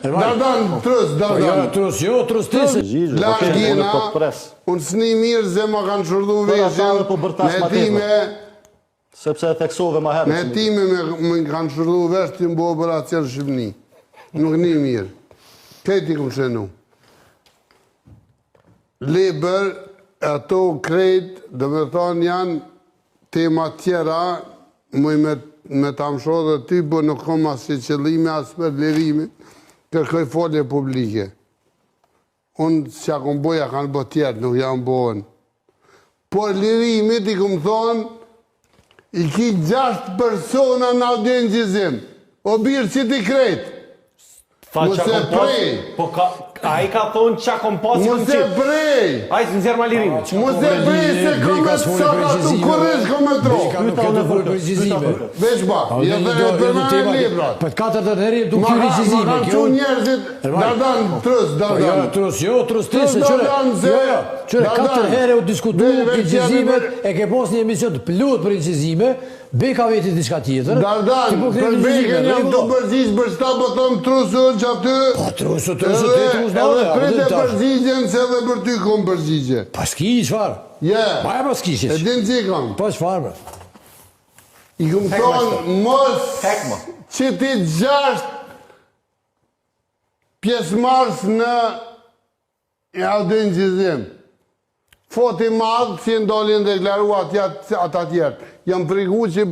Dardan, trus, jo, trus tisë. Largina, unë s'ni mirë ze ma kanë shurdu veshin, me time... Sepse e theksove ma herë. Me time me kanë shurdu vesh të mbo operacion Shqipni. Nuk një mirë. Këti këmë shenu. Liber, ato krejt, dhe me thonë janë tema tjera, me ta më shodhe ty, bo nuk kom asë qëllime, asë për lirimi, kërkoj folje publike. Unë që akon boja kanë bo tjertë, nuk janë bohen. Por lirimit i këmë thonë, i ki 6 persona në audiencizim. O birë që ti krejt. Mëse prej. A i ka thonë qa kom pasi këmë Mëse prej. A i së nëzjerë ma lirimit. Mëse prej se kome të saka të kërësh kome tro. Nuk e të folë precizime. Veç ba, je dhe përmanë e librat. Për 4 herë të kjo precizime. Ma kanë që njerëzit, Dardan, trus. Trus tisë, qëre 4 herë u diskutu precizime, e ke pos një emision të plut precizime, beka veti diçka tjetër. Dardan, për beken jam të përgjigj për shta po thom trusun që aty... Po trusu, ti trus në edhe prite përgjigjen se edhe për ty kom përgjigje. Pa s'ki, qëfar? Pa e pa s'ki që. E din që i kam. Pa qëfar, me? I këmë thonë, mos që ti 6 pjesëmarrës në audiencizim. Foti madhë që ndolin deklaru ata tjertë. Jam prigu që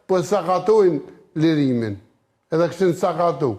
po sakatojnë lirimin. Edhe kështin sakatu.